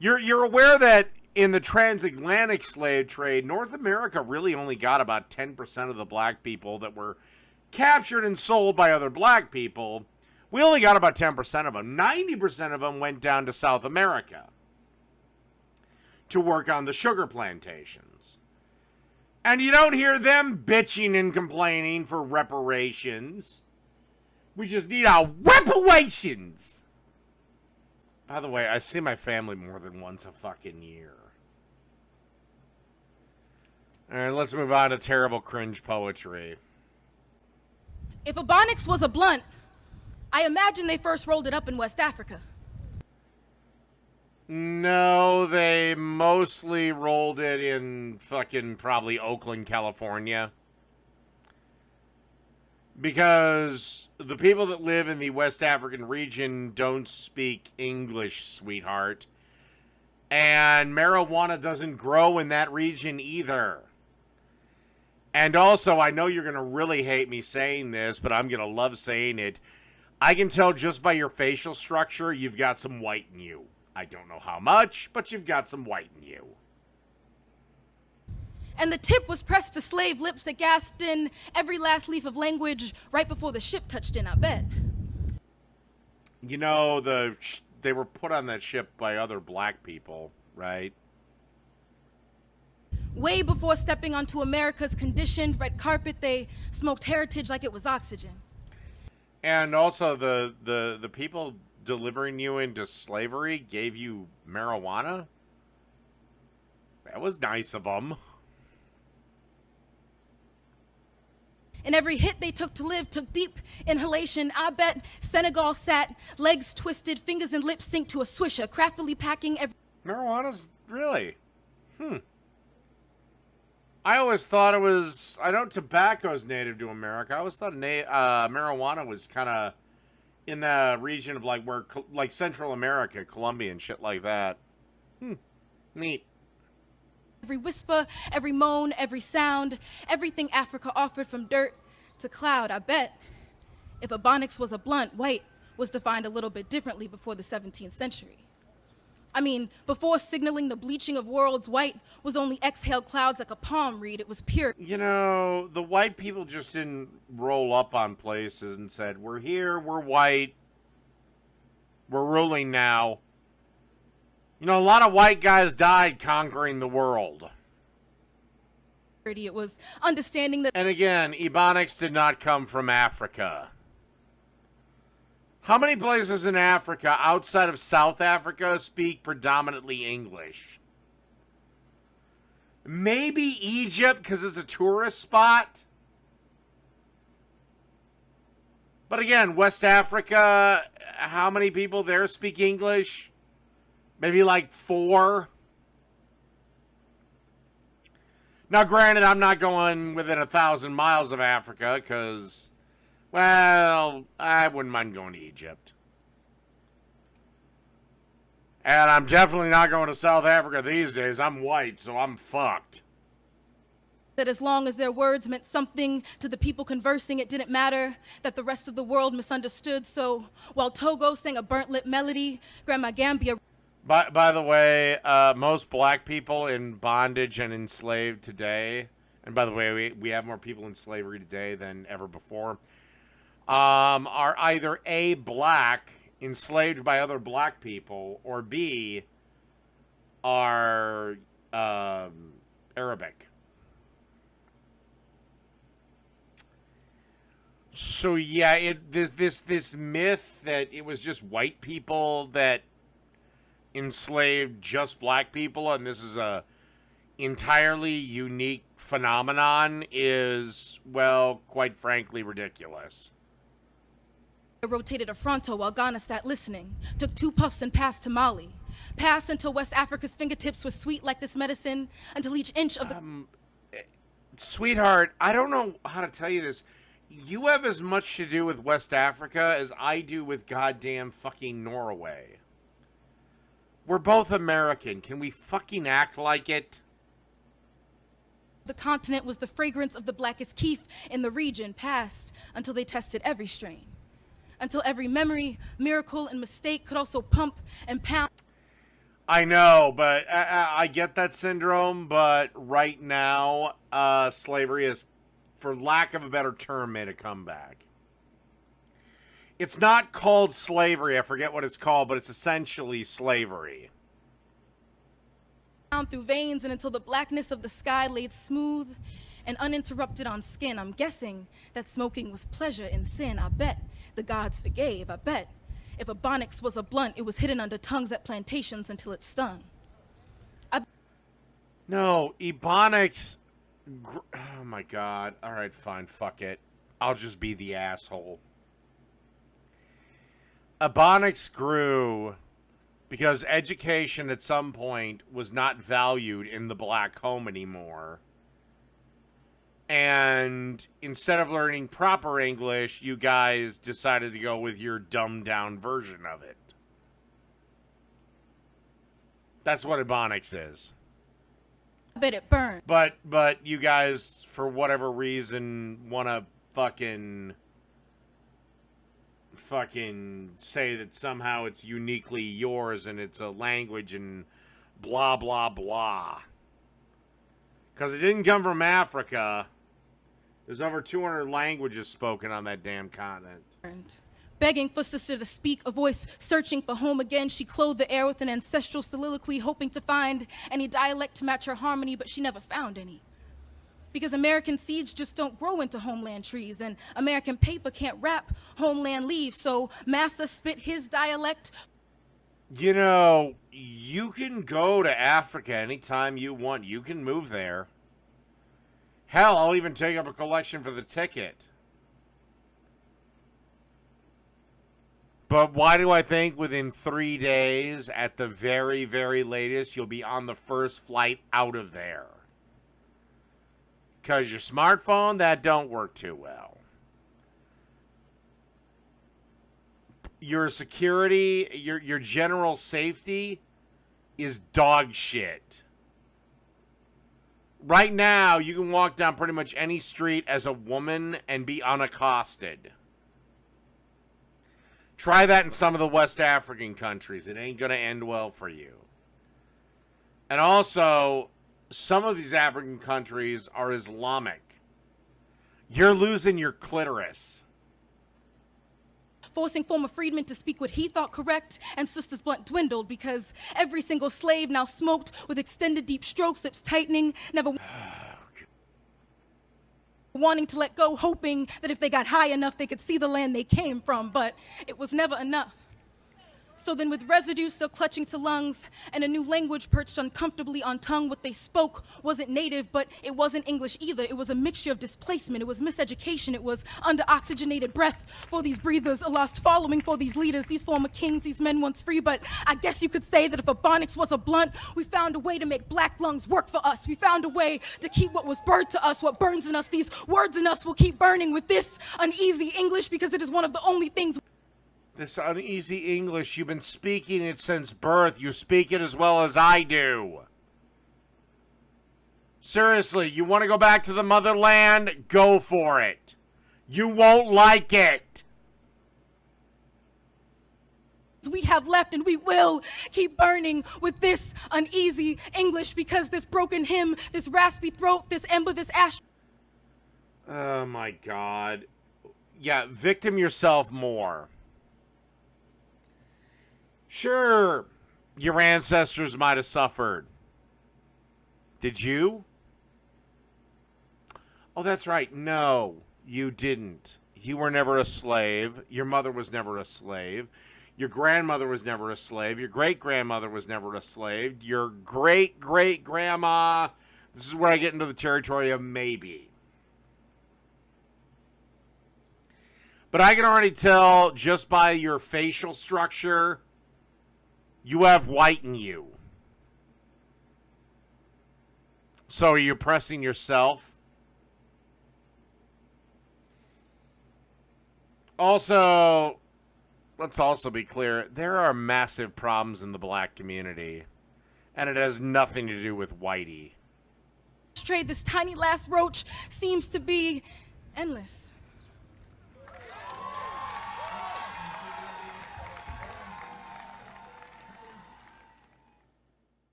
You're aware that in the transatlantic slave trade, North America really only got about 10% of the black people that were captured and sold by other black people. We only got about 10% of them. 90% of them went down to South America to work on the sugar plantations. And you don't hear them bitching and complaining for reparations. We just need our reparations. By the way, I see my family more than once a fucking year. Alright, let's move on to terrible cringe poetry. If Ebonics was a blunt, I imagine they first rolled it up in West Africa. No, they mostly rolled it in fucking probably Oakland, California. Because the people that live in the West African region don't speak English, sweetheart. And marijuana doesn't grow in that region either. And also, I know you're going to really hate me saying this, but I'm going to love saying it. I can tell just by your facial structure, you've got some white in you. I don't know how much, but you've got some white in you. And the tip was pressed to slave lips that gasped in every last leaf of language right before the ship touched in, I bet. You know, they were put on that ship by other black people, right? Way before stepping onto America's conditioned red carpet, they smoked heritage like it was oxygen. And also, the people delivering you into slavery gave you marijuana? That was nice of them. And every hit they took to live took deep inhalation. I bet Senegal sat, legs twisted, fingers and lips synced to a swisher, craftily packing every... Marijuana's really? I always thought it was... I know tobacco's native to America. I always thought marijuana was kind of in the region of like where, like Central America, Colombia and shit like that. Neat. Every whisper, every moan, every sound, everything Africa offered from dirt to cloud. I bet if Ebonics was a blunt, white was defined a little bit differently before the 17th century. I mean, before signaling the bleaching of worlds, white was only exhaled clouds like a palm reed. It was pure. You know, the white people just didn't roll up on places and said, we're here, we're white, we're ruling now. You know, a lot of white guys died conquering the world. It was understanding that... And again, Ebonics did not come from Africa. How many places in Africa, outside of South Africa, speak predominantly English? Maybe Egypt, because it's a tourist spot. But again, West Africa, how many people there speak English? Maybe like 4. Now, granted, I'm not going within 1,000 miles of Africa because, well, I wouldn't mind going to Egypt. And I'm definitely not going to South Africa these days. I'm white, so I'm fucked. That as long as their words meant something to the people conversing, it didn't matter that the rest of the world misunderstood. So while Togo sang a burnt lip melody, Grandma Gambia... By the way, most black people in bondage and enslaved today, and by the way, we have more people in slavery today than ever before, are either A, black, enslaved by other black people, or B, are Arabic. So yeah, this myth that it was just white people that enslaved just black people and this is a entirely unique phenomenon is, well, quite frankly, ridiculous. Rotated a fronto while Ghana sat listening, took 2 puffs and passed to Mali. Passed until West Africa's fingertips were sweet like this medicine, until each inch of the... Sweetheart, I don't know how to tell you this. You have as much to do with West Africa as I do with goddamn fucking Norway. We're both American. Can we fucking act like it? The continent was the fragrance of the blackest keef in the region, passed until they tested every strain. Until every memory, miracle, and mistake could also pump and pound. I know, but I get that syndrome, but right now, slavery is, for lack of a better term, made a comeback. It's not called slavery, I forget what it's called, but it's essentially slavery. Down through veins and until the blackness of the sky laid smooth and uninterrupted on skin. I'm guessing that smoking was pleasure in sin. I bet the gods forgave. I bet if Ebonics was a blunt, it was hidden under tongues at plantations until it stung. No, Ebonics... Oh my god. Alright, fine, fuck it. I'll just be the asshole. Ebonics grew because education at some point was not valued in the black home anymore. And instead of learning proper English, you guys decided to go with your dumbed down version of it. That's what Ebonics is. I bet it burned. But you guys, for whatever reason, want to fucking say that somehow it's uniquely yours and it's a language and blah, blah, blah. Because it didn't come from Africa. There's over 200 languages spoken on that damn continent. Begging for sister to speak, a voice searching for home again. She clothed the air with an ancestral soliloquy, hoping to find any dialect to match her harmony, but she never found any. Because American seeds just don't grow into homeland trees, and American paper can't wrap homeland leaves, so Massa spit his dialect. You know, you can go to Africa anytime you want. You can move there. Hell, I'll even take up a collection for the ticket. But why do I think within 3 days, at the very, very latest, you'll be on the first flight out of there? Because your smartphone, that don't work too well. Your security, your general safety is dog shit. Right now, you can walk down pretty much any street as a woman and be unaccosted. Try that in some of the West African countries. It ain't going to end well for you. And also, some of these African countries are Islamic. You're losing your clitoris. Forcing former freedmen to speak what he thought correct, and Sister's blunt dwindled because every single slave now smoked with extended deep strokes, lips tightening, never wanting to let go, hoping that if they got high enough they could see the land they came from, but it was never enough. So then with residue still clutching to lungs and a new language perched uncomfortably on tongue, what they spoke wasn't native, but it wasn't English either. It was a mixture of displacement. It was miseducation. It was under-oxygenated breath for these breathers, a lost following for these leaders, these former kings, these men once free. But I guess you could say that if Ebonics was a blunt, we found a way to make black lungs work for us. We found a way to keep what was birthed to us, what burns in us. These words in us will keep burning with this uneasy English because it is one of the only things. This uneasy English, you've been speaking it since birth. You speak it as well as I do. Seriously, you want to go back to the motherland? Go for it. You won't like it. We have left, and we will keep burning with this uneasy English because this broken hymn, this raspy throat, this ember, this ash. Oh my God. Yeah, victim yourself more. Sure, your ancestors might have suffered. Did you? Oh, that's right. No, you didn't. You were never a slave. Your mother was never a slave. Your grandmother was never a slave. Your great-grandmother was never a slave. Your great-great-grandma... This is where I get into the territory of maybe. But I can already tell just by your facial structure... You have white in you. So are you oppressing yourself? Also, let's also be clear, there are massive problems in the black community. And it has nothing to do with whitey. Trade, this tiny last roach seems to be endless.